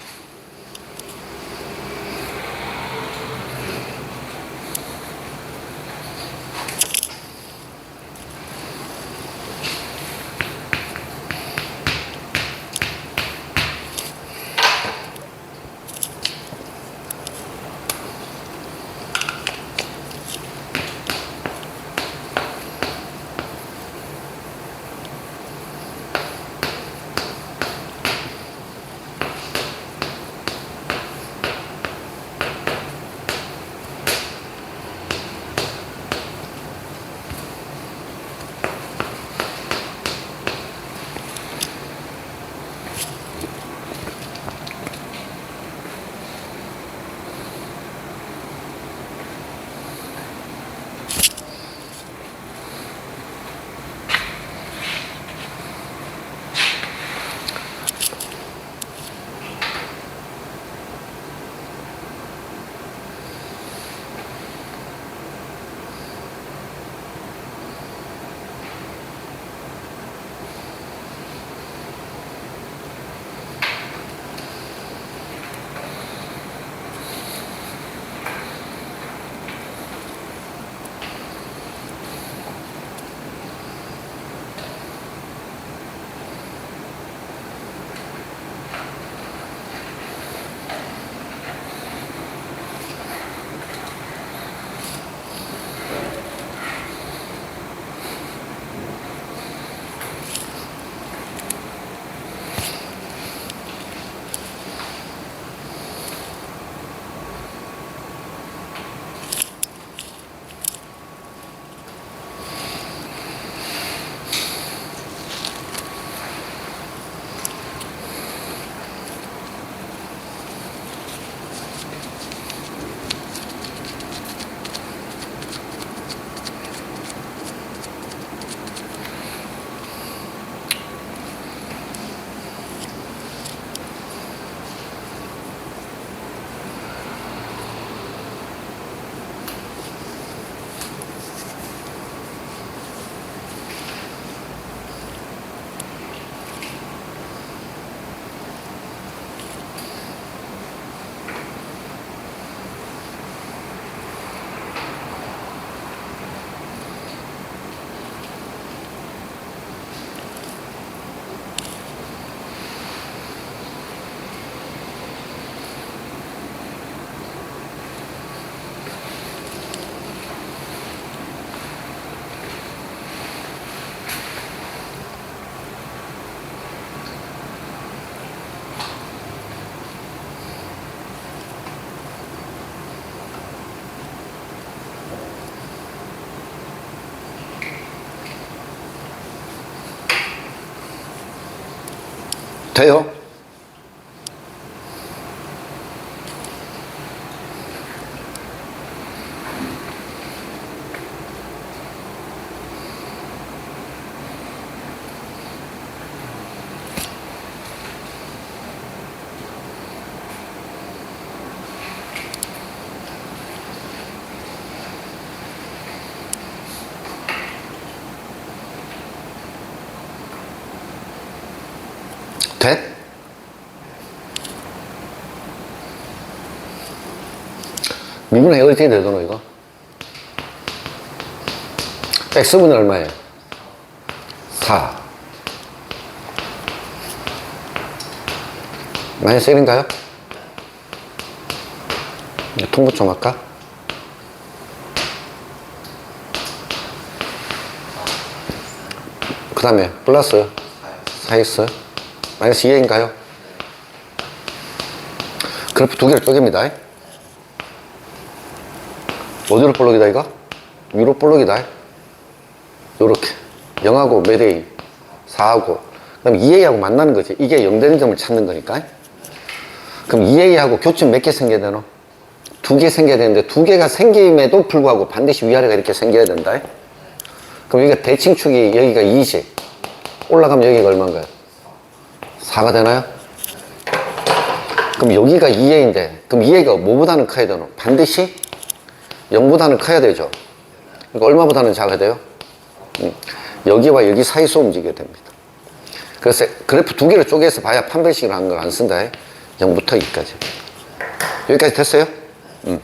돼? 미분의 어떻게 되더노 이거? x분은 얼마예요? 4 마이너스 1인가요? 통보 좀 할까? 그 다음에 플러스 4x 마이너스 2a인가요? 그래프 두 개를 쪼갭니다. 어디로 볼록이다 이거? 위로 볼록이다. 요렇게 0하고 몇 a? 4하고 그럼 2a하고 만나는 거지. 이게 0 되는 점을 찾는 거니까. 그럼 2a하고 교점 몇 개 생겨야 되노? 2개 생겨야 되는데 2개가 생김에도 불구하고 반드시 위아래가 이렇게 생겨야 된다. 그럼 여기가 대칭축이 여기가 2지 올라가면 여기가 얼마인가요? 4가 되나요? 그럼 여기가 2a인데 그럼 2a가 뭐보다는 커야 되노? 반드시 0보다는 커야 되죠. 그러니까 얼마보다는 작아야 돼요? 여기와 여기 사이에서 움직여야 됩니다. 그래서 그래프 두 개를 쪼개서 봐야 판별식을 하는 걸 안 쓴다. 0부터 2까지. 여기까지 됐어요? 음.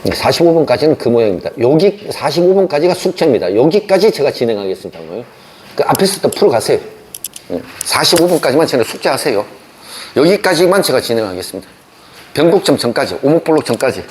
네, 45번까지는 그 모양입니다. 여기 45번까지가 숙제입니다. 여기까지 제가 진행하겠습니다. 그 앞에서부터 풀어가세요. 45번까지만 제가 숙제하세요. 여기까지만 제가 진행하겠습니다. 변곡점 전까지, 오목볼록 전까지.